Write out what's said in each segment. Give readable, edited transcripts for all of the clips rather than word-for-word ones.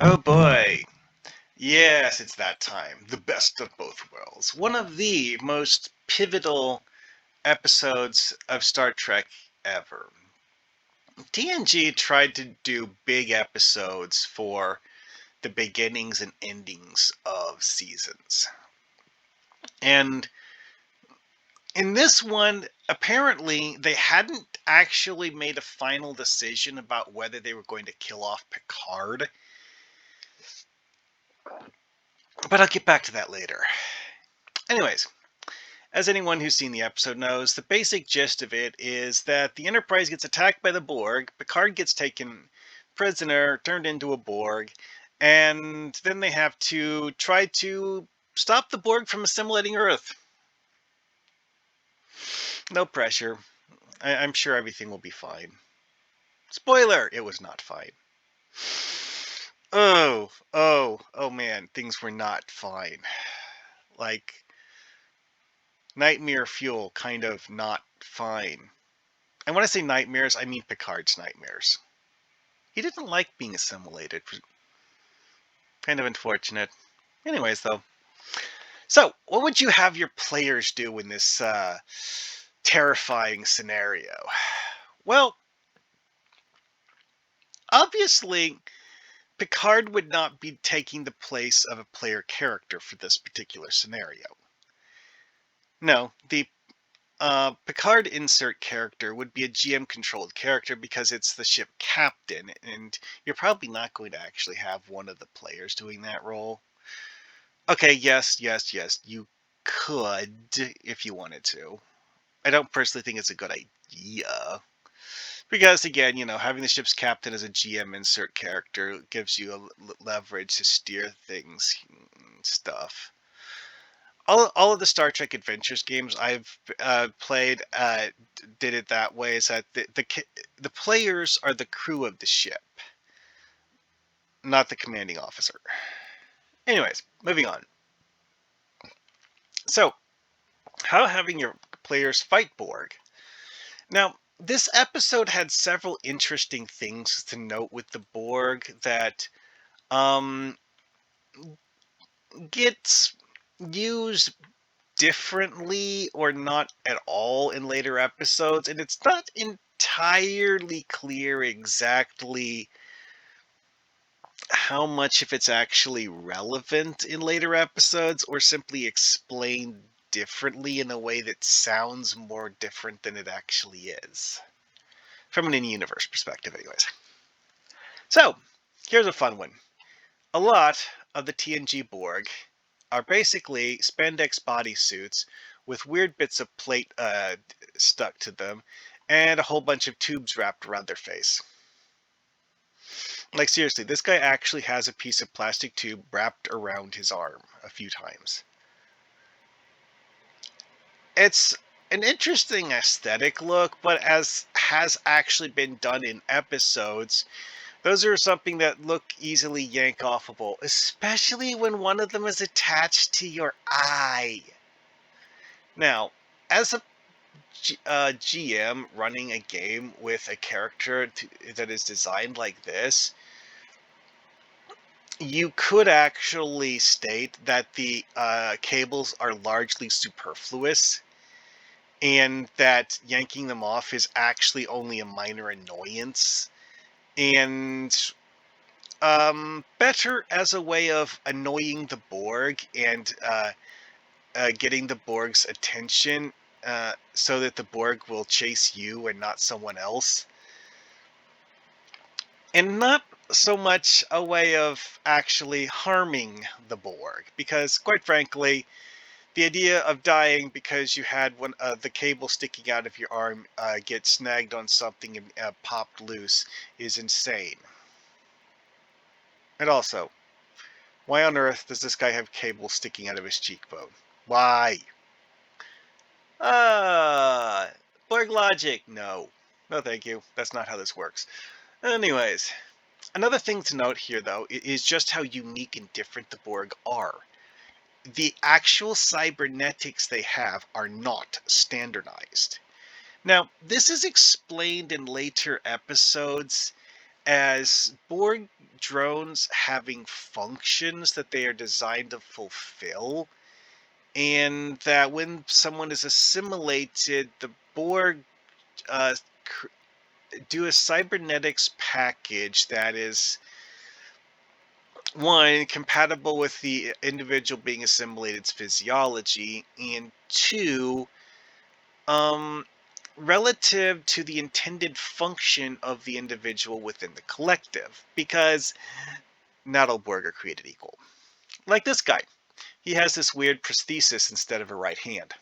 Oh boy. Yes, it's that time. The best of both worlds. One of the most pivotal episodes of Star Trek ever. TNG tried to do big episodes for the beginnings and endings of seasons. And in this one, apparently, they hadn't actually made a final decision about whether they were going to kill off Picard. But I'll get back to that later. Anyways, as anyone who's seen the episode knows, the basic gist of it is that the Enterprise gets attacked by the Borg, Picard gets taken prisoner, turned into a Borg, and then they have to try to stop the Borg from assimilating Earth. No pressure. I'm sure everything will be fine. Spoiler, it was not fine. Oh man, things were not fine. Like, nightmare fuel, kind of not fine. And when I say nightmares, I mean Picard's nightmares. He didn't like being assimilated. Kind of unfortunate. Anyways, though. So, what would you have your players do in this terrifying scenario? Well, obviously, Picard would not be taking the place of a player character for this particular scenario. No, the Picard insert character would be a GM controlled character because it's the ship captain, and you're probably not going to actually have one of the players doing that role. Okay, yes, you could if you wanted to. I don't personally think it's a good idea. Because again, having the ship's captain as a GM insert character gives you a leverage to steer things and stuff. All of the Star Trek Adventures games I've played did it that way. Is that the players are the crew of the ship, not the commanding officer. Anyways, moving on. So, how having your players fight Borg? Now, this episode had several interesting things to note with the Borg that um, gets used differently or not at all in later episodes, and it's not entirely clear exactly how much of it's actually relevant in later episodes or simply explained differently in a way that sounds more different than it actually is. From an in-universe perspective, anyways. So, here's a fun one. A lot of the TNG Borg are basically spandex bodysuits with weird bits of plate stuck to them and a whole bunch of tubes wrapped around their face. Like, seriously, this guy actually has a piece of plastic tube wrapped around his arm a few times. It's an interesting aesthetic look, but as has actually been done in episodes, those are something that look easily yank-offable, especially when one of them is attached to your eye. Now, as a GM running a game with a character that is designed like this, you could actually state that the cables are largely superfluous and that yanking them off is actually only a minor annoyance. And better as a way of annoying the Borg and getting the Borg's attention so that the Borg will chase you and not someone else. And not so much a way of actually harming the Borg, because quite frankly, the idea of dying because you had the cable sticking out of your arm get snagged on something and popped loose is insane. And also, why on earth does this guy have cable sticking out of his cheekbone? Why? Borg logic. No. No, thank you. That's not how this works. Anyways, another thing to note here, though, is just how unique and different the Borg are. The actual cybernetics they have are not standardized. Now, this is explained in later episodes as Borg drones having functions that they are designed to fulfill, and that when someone is assimilated, the Borg uh, do a cybernetics package that is, one, compatible with the individual being assimilated's physiology, and two, um, relative to the intended function of the individual within the collective, because not all Borg are created equal. Like this guy, he has this weird prosthesis instead of a right hand.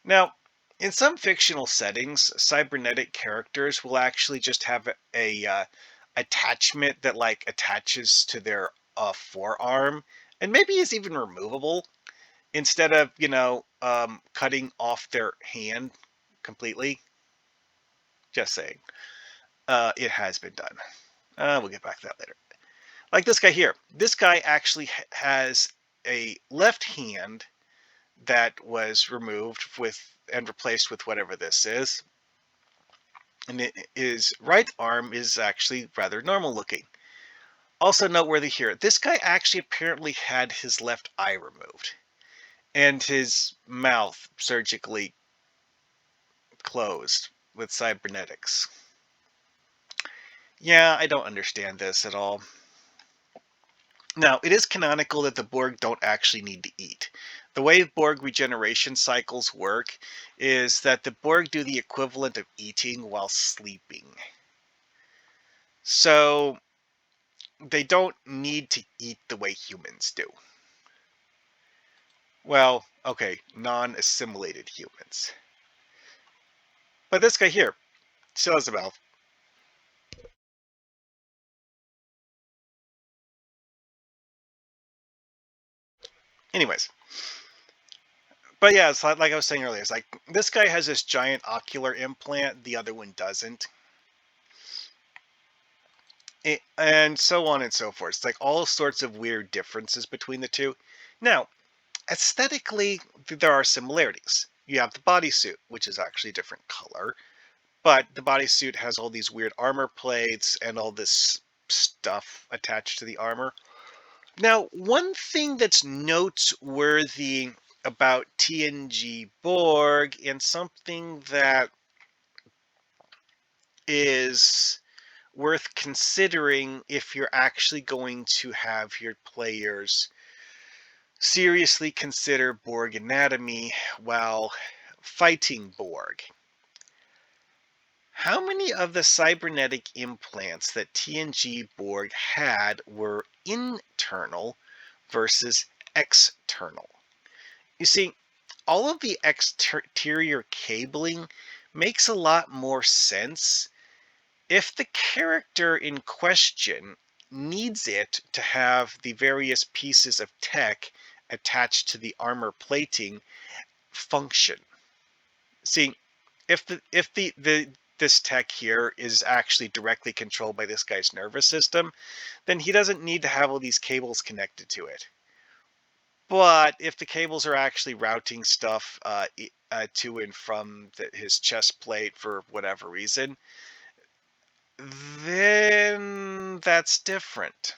Now, in some fictional settings, cybernetic characters will actually just have a attachment that like attaches to their forearm, and maybe is even removable instead of cutting off their hand completely. Just saying, it has been done. We'll get back to that later. Like this guy here. This guy actually has a left hand that was removed with and replaced with whatever this is. And his right arm is actually rather normal looking. Also noteworthy here, this guy actually apparently had his left eye removed and his mouth surgically closed with cybernetics. Yeah, I don't understand this at all. Now, it is canonical that the Borg don't actually need to eat. The way Borg regeneration cycles work is that the Borg do the equivalent of eating while sleeping. So, they don't need to eat the way humans do. Well, okay, non-assimilated humans. But this guy here still has a mouth. Anyways, but yeah, it's like I was saying earlier, it's like this guy has this giant ocular implant, the other one doesn't. And so on and so forth. It's like all sorts of weird differences between the two. Now, aesthetically, there are similarities. You have the bodysuit, which is actually a different color, but the bodysuit has all these weird armor plates and all this stuff attached to the armor. Now, one thing that's noteworthy about TNG Borg, and something that is worth considering if you're actually going to have your players seriously consider Borg anatomy while fighting Borg. How many of the cybernetic implants that TNG Borg had were internal versus external? You see, all of the exterior cabling makes a lot more sense if the character in question needs it to have the various pieces of tech attached to the armor plating function. See, if this tech here is actually directly controlled by this guy's nervous system, then he doesn't need to have all these cables connected to it. But if the cables are actually routing stuff to and from his chest plate for whatever reason, then that's different.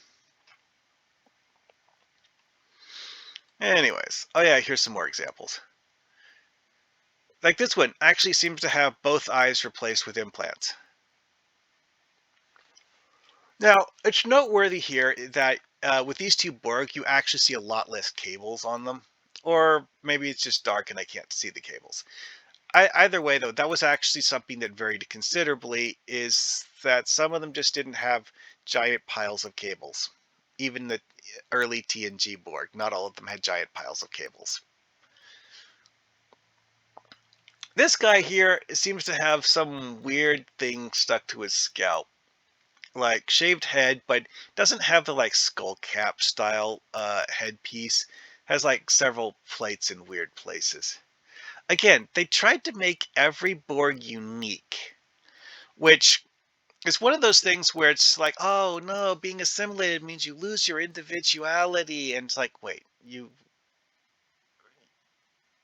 Anyways, oh yeah, here's some more examples. Like this one actually seems to have both eyes replaced with implants. Now, it's noteworthy here that with these two Borg, you actually see a lot less cables on them. Or maybe it's just dark and I can't see the cables. Either way, though, that was actually something that varied considerably, is that some of them just didn't have giant piles of cables. Even the early TNG Borg, not all of them had giant piles of cables. This guy here seems to have some weird thing stuck to his scalp. Like shaved head, but doesn't have the like skull cap style headpiece. Has like several plates in weird places. Again, they tried to make every Borg unique, which is one of those things where it's like, oh no, being assimilated means you lose your individuality, and it's like, wait,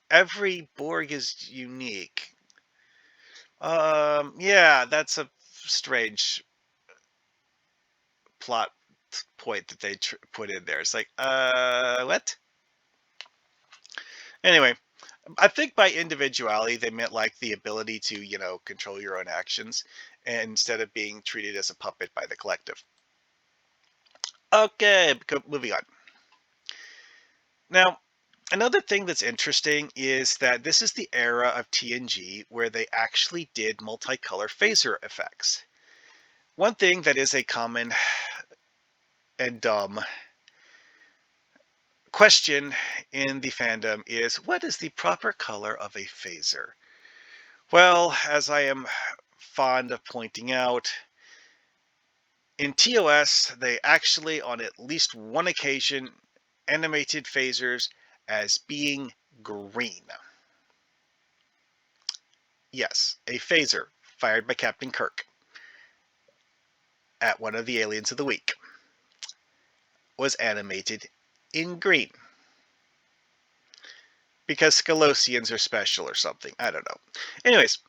every Borg is unique. Yeah, that's a strange. plot point that they put in there. It's like, what? Anyway, I think by individuality, they meant like the ability to, control your own actions instead of being treated as a puppet by the collective. Okay, moving on. Now, another thing that's interesting is that this is the era of TNG where they actually did multicolor phaser effects. One thing that is a common and dumb question in the fandom is, what is the proper color of a phaser? Well, as I am fond of pointing out, in TOS, they actually, on at least one occasion, animated phasers as being green. Yes, a phaser fired by Captain Kirk at one of the aliens of the week was animated in green. Because Scalosians are special or something. I don't know. Anyways,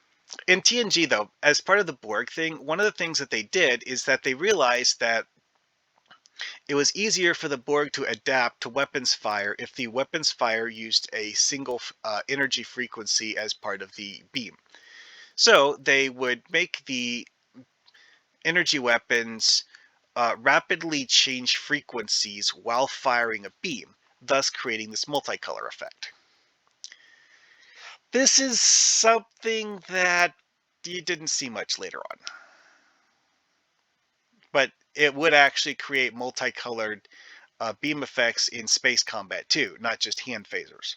in TNG, though, as part of the Borg thing, one of the things that they did is that they realized that it was easier for the Borg to adapt to weapons fire if the weapons fire used a single energy frequency as part of the beam. So they would make the energy weapons rapidly change frequencies while firing a beam, thus creating this multicolor effect. This is something that you didn't see much later on. But it would actually create multicolored beam effects in space combat too, not just hand phasers.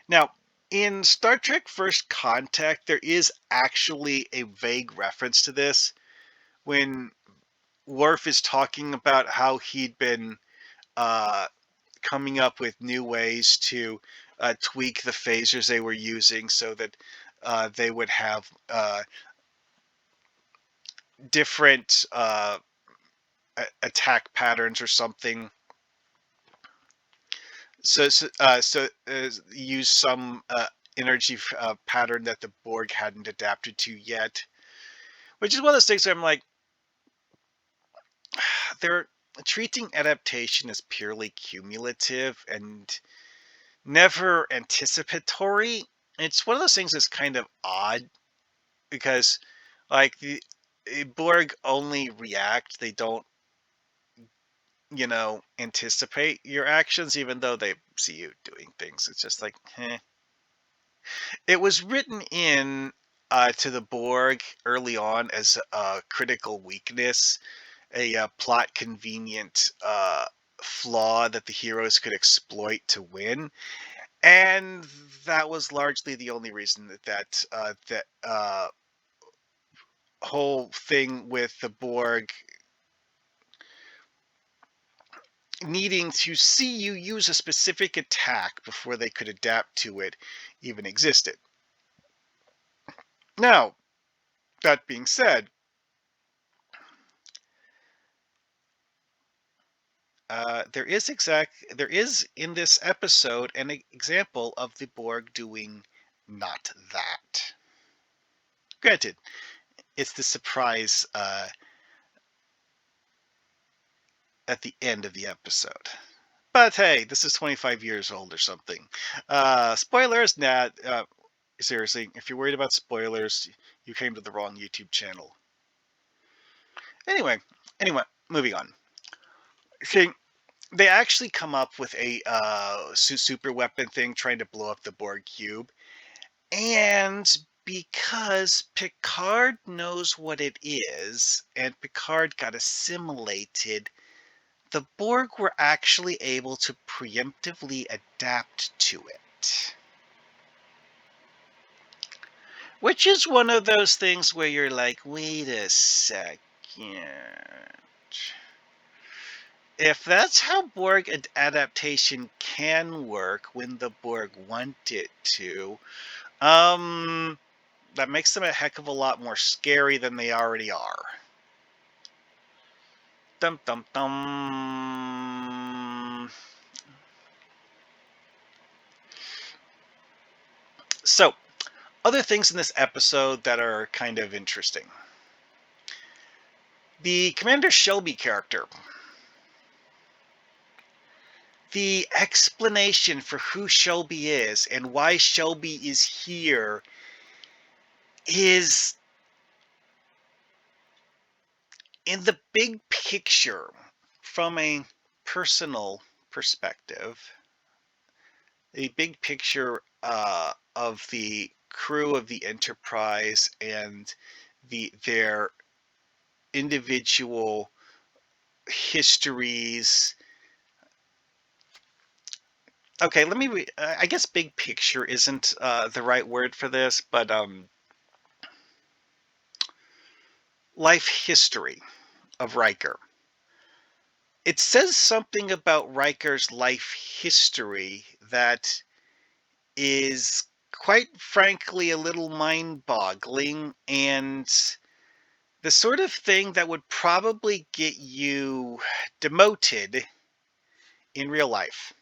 Now, in Star Trek First Contact, there is actually a vague reference to this when Worf is talking about how he'd been coming up with new ways to tweak the phasers they were using so that they would have different attack patterns or something. So use some energy pattern that the Borg hadn't adapted to yet, which is one of those things where I'm like, they're treating adaptation as purely cumulative and never anticipatory. It's one of those things that's kind of odd because, like, the Borg only react; they don't, anticipate your actions, even though they see you doing things. It's just like, eh. It was written in to the Borg early on as a critical weakness, a plot convenient flaw that the heroes could exploit to win, and that was largely the only reason that whole thing with the Borg needing to see you use a specific attack before they could adapt to it even existed. Now, that being said, there is in this episode an example of the Borg doing not that. Granted, it's the surprise at the end of the episode. But hey, this is 25 years old or something. Spoilers? Nah. Seriously, if you're worried about spoilers, you came to the wrong YouTube channel. Anyway, moving on. See, they actually come up with a super weapon thing trying to blow up the Borg cube. And because Picard knows what it is, and Picard got assimilated, the Borg were actually able to preemptively adapt to it. Which is one of those things where you're like, wait a second. If that's how Borg adaptation can work when the Borg want it to, that makes them a heck of a lot more scary than they already are. Dum dum dum. So, other things in this episode that are kind of interesting. The Commander Shelby character. The explanation for who Shelby is and why Shelby is here is, in the big picture, from a personal perspective, the big picture of the crew of the Enterprise and their individual histories. Okay, let me. I guess big picture isn't the right word for this, but life history of Riker. It says something about Riker's life history that is, quite frankly, a little mind-boggling, and the sort of thing that would probably get you demoted in real life.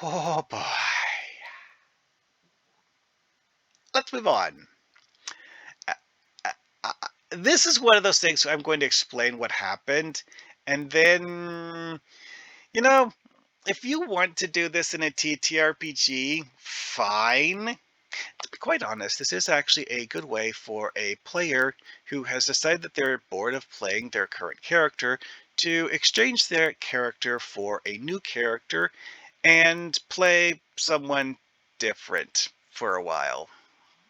Oh boy. Let's move on. This is one of those things I'm going to explain what happened, and then, if you want to do this in a TTRPG, fine. To be quite honest, this is actually a good way for a player who has decided that they're bored of playing their current character to exchange their character for a new character and play someone different for a while,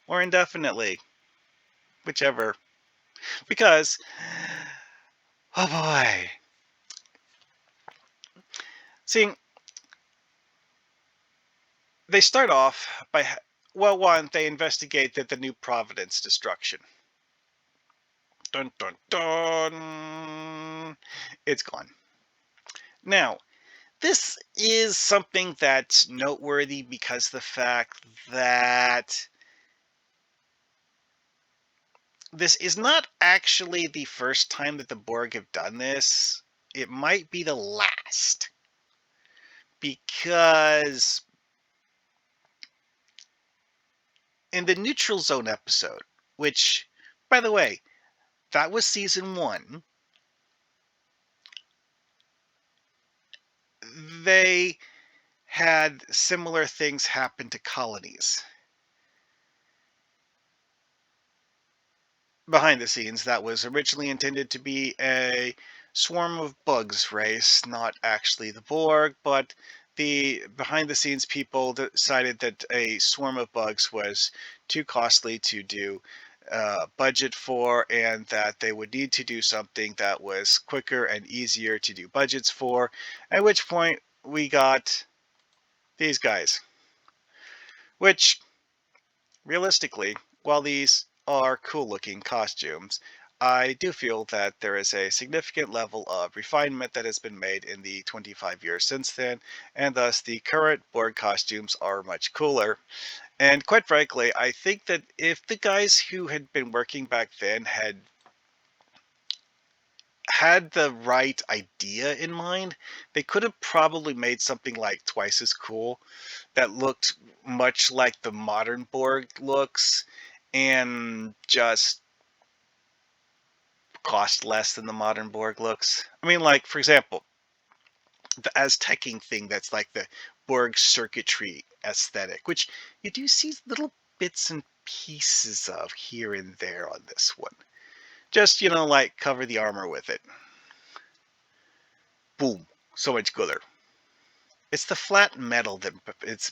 or indefinitely, whichever. Because, oh boy. See, they start off by, well, one, they investigate the New Providence destruction. Dun dun dun. It's gone. Now, this is something that's noteworthy because the fact that this is not actually the first time that the Borg have done this. It might be the last. Because in the Neutral Zone episode, which, by the way, that was season 1, they had similar things happen to colonies. Behind the scenes, that was originally intended to be a swarm of bugs race, not actually the Borg, but the behind the scenes people decided that a swarm of bugs was too costly to do budget for, and that they would need to do something that was quicker and easier to do budgets for, at which point we got these guys, which, realistically, while these are cool looking costumes, I do feel that there is a significant level of refinement that has been made in the 25 years since then, and thus the current Borg costumes are much cooler. And quite frankly, I think that if the guys who had been working back then had the right idea in mind, they could have probably made something like twice as cool that looked much like the modern Borg looks and just cost less than the modern Borg looks. I mean, like, for example, the Aztecing thing that's like the Borg circuitry aesthetic, which you do see little bits and pieces of here and there on this one. Just, like cover the armor with it. Boom. So much cooler. It's the flat metal that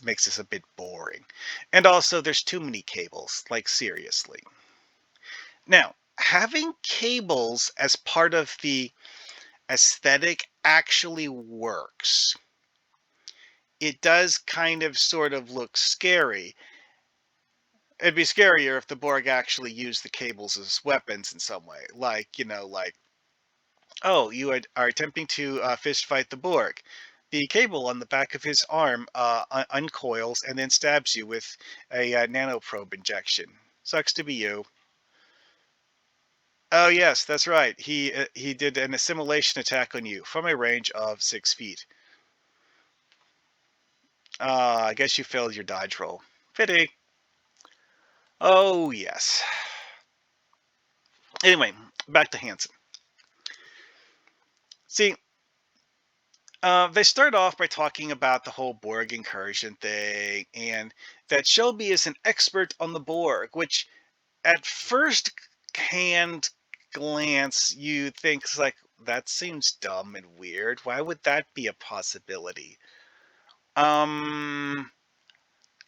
makes this a bit boring. And also, there's too many cables. Like, seriously. Now, having cables as part of the aesthetic actually works. It does kind of sort of look scary. It'd be scarier if the Borg actually used the cables as weapons in some way. Like, oh, you are attempting to fist fight the Borg. The cable on the back of his arm uncoils and then stabs you with a nanoprobe injection. Sucks to be you. Oh yes, that's right. He did an assimilation attack on you from a range of 6 feet. I guess you failed your dodge roll. Pity. Oh yes. Anyway, back to Hansen. See, they start off by talking about the whole Borg incursion thing, and that Shelby is an expert on the Borg, which at first hand glance you think like, that seems dumb and weird. Why would that be a possibility? Um,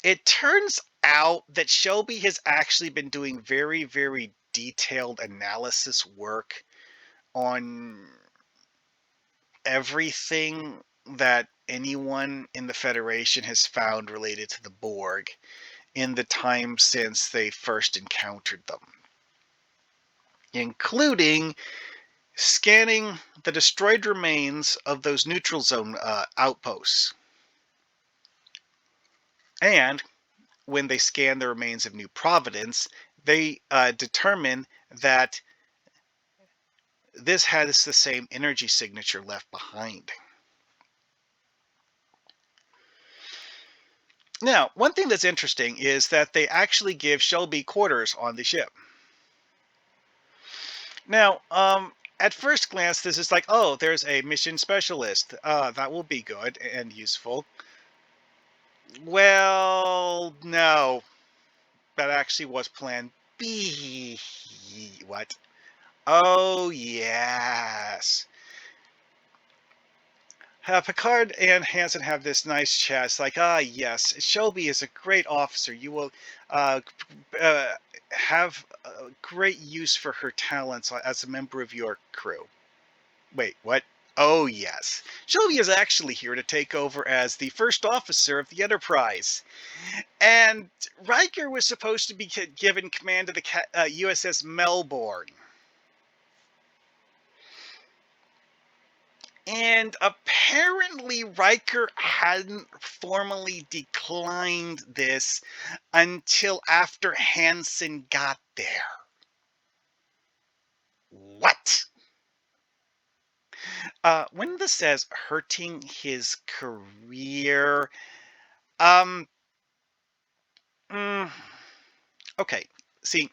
it turns out that Shelby has actually been doing very, very detailed analysis work on everything that anyone in the Federation has found related to the Borg in the time since they first encountered them, including scanning the destroyed remains of those neutral zone outposts. And when they scan the remains of New Providence, they determine that this has the same energy signature left behind. Now, one thing that's interesting is that they actually give Shelby quarters on the ship. Now, at first glance, this is like, oh, there's a mission specialist. That will be good and useful. Well, no. That actually was plan B. What? Oh, yes. Picard and Hansen have this nice chat. It's like, yes, Shelby is a great officer. You will uh, have great use for her talents as a member of your crew. Wait, what? Oh, yes. Shelby is actually here to take over as the first officer of the Enterprise. And Riker was supposed to be given command of the USS Melbourne. And apparently Riker hadn't formally declined this until after Hansen got there. What? When this says hurting his career, um, okay. See,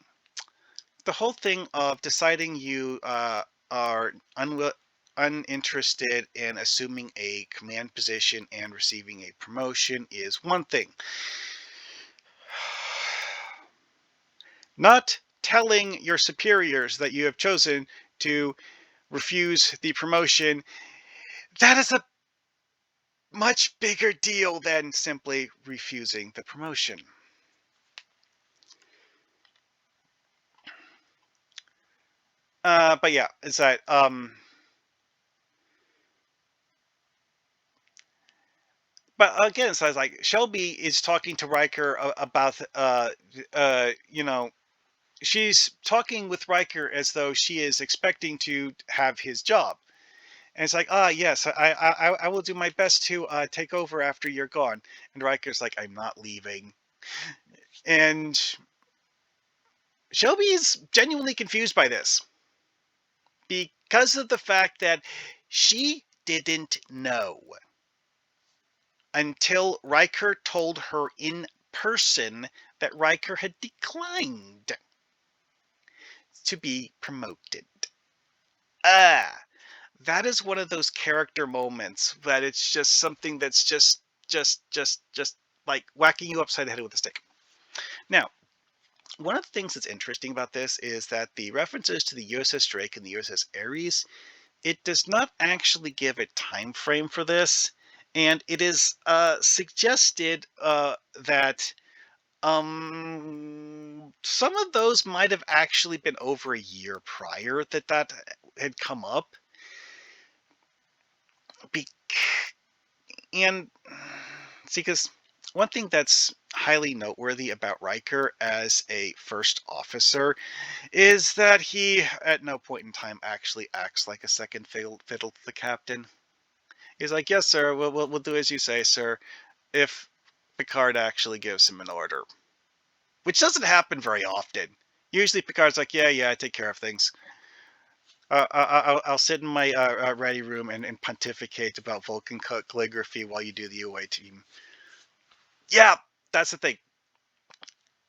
the whole thing of deciding you are uninterested in assuming a command position and receiving a promotion is one thing. Not telling your superiors that you have chosen to refuse the promotion, that is a much bigger deal than simply refusing the promotion. But yeah, it's that but again, so I was like, Shelby is talking to Riker about you know, she's talking with Riker as though she is expecting to have his job. And it's like, yes, I will do my best to take over after you're gone. And Riker's like, I'm not leaving. And Shelby is genuinely confused by this because of the fact that she didn't know until Riker told her in person that Riker had declined to be promoted. That is one of those character moments that it's just something that's just like whacking you upside the head with a stick. Now, one of the things that's interesting about this is that the references to the USS Drake and the USS Ares, it does not actually give a time frame for this, and it is suggested that some of those might have actually been over a year prior that had come up. And see, because one thing that's highly noteworthy about Riker as a first officer is that he, at no point in time, actually acts like a second fiddle to the captain. He's like, "Yes, sir. We'll do as you say, sir." If Picard actually gives him an order, which doesn't happen very often. Usually, Picard's like, "Yeah, I take care of things. I'll sit in my ready room and pontificate about Vulcan calligraphy while you do the UA team." Yeah, that's the thing.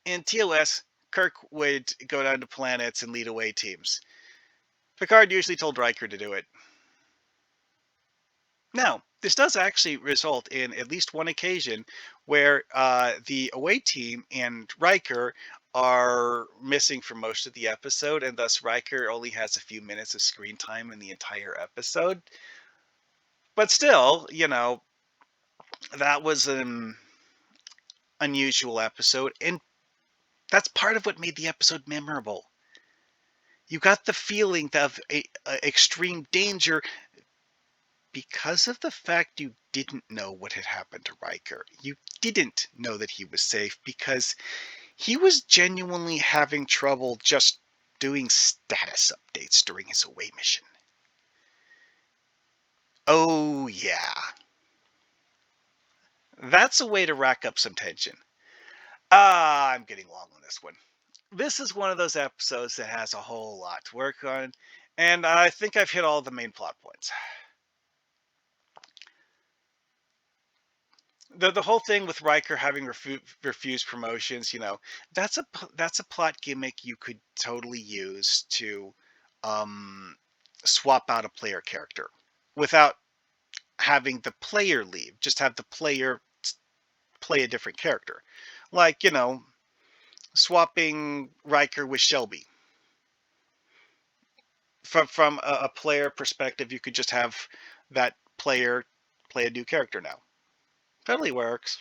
In TOS, Kirk would go down to planets and lead away teams. Picard usually told Riker to do it. Now, this does actually result in at least one occasion where the away team and Riker are missing for most of the episode, and thus Riker only has a few minutes of screen time in the entire episode. But still, that was an unusual episode, and that's part of what made the episode memorable. You got the feeling of extreme danger because of the fact you didn't know what had happened to Riker. You didn't know that he was safe because he was genuinely having trouble just doing status updates during his away mission. Oh, yeah. That's a way to rack up some tension. I'm getting long on this one. This is one of those episodes that has a whole lot to work on, and I think I've hit all the main plot points. The whole thing with Riker having refused promotions, that's a plot gimmick you could totally use to swap out a player character without having the player leave. Just have the player play a different character, like swapping Riker with Shelby. From a player perspective, you could just have that player play a new character now. Totally works.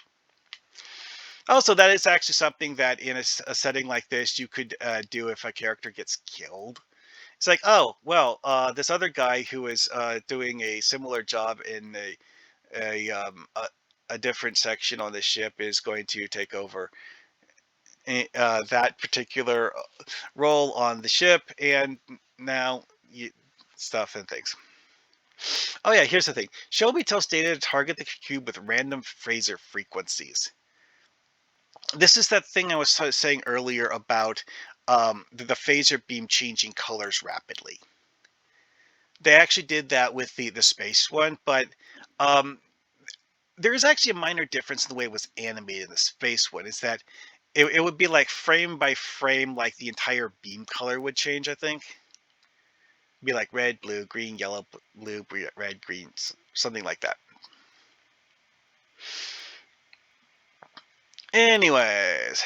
Also, that is actually something that in a setting like this you could do if a character gets killed. It's like, oh, well, this other guy who is doing a similar job in a different section on the ship is going to take over that particular role on the ship, and now stuff and things. Oh yeah, here's the thing. Shelby tells Data to target the cube with random phaser frequencies. This is that thing I was saying earlier about the phaser beam changing colors rapidly. They actually did that with the space one, but there is actually a minor difference in the way it was animated in the space one. Is that it would be like frame by frame, like the entire beam color would change, I think. It'd be like red, blue, green, yellow, blue, red, green, something like that. Anyways.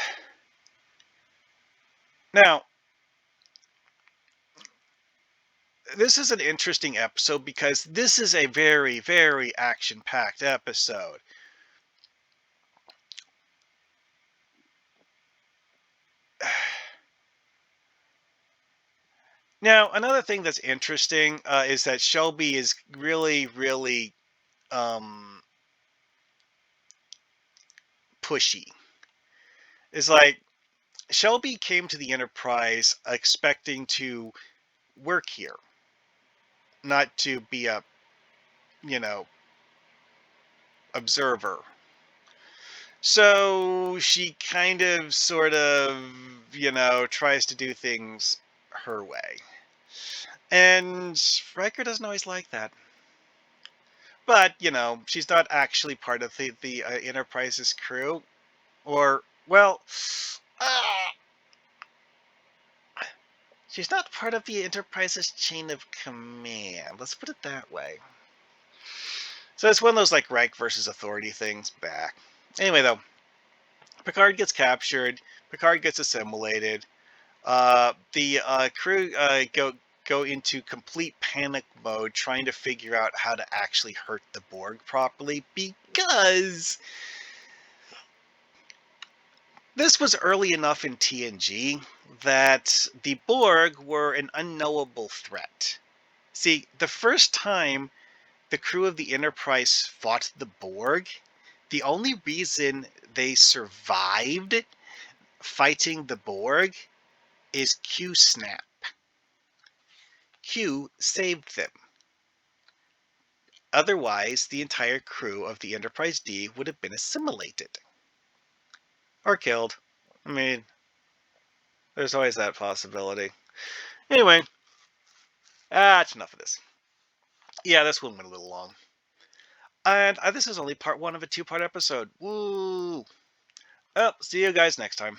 Now, this is an interesting episode because this is a very, very action-packed episode. Now, another thing that's interesting is that Shelby is really, really pushy. It's like Shelby came to the Enterprise expecting to work here, not to be a, observer. So she kind of, sort of, tries to do things her way. And Riker doesn't always like that. But, she's not actually part of the Enterprise's crew. Or, well, she's not part of the Enterprise's chain of command. Let's put it that way. So it's one of those, like, rank versus authority things back. Anyway, though, Picard gets captured. Picard gets assimilated. The crew go into complete panic mode trying to figure out how to actually hurt the Borg properly, because this was early enough in TNG that the Borg were an unknowable threat. See, the first time the crew of the Enterprise fought the Borg, the only reason they survived fighting the Borg is Q snap. Q saved them. Otherwise, the entire crew of the Enterprise D would have been assimilated. Or killed. I mean, there's always that possibility. Anyway, that's enough of this. Yeah, this one went a little long. And this is only part one of a two-part episode. Woo! Well, see you guys next time.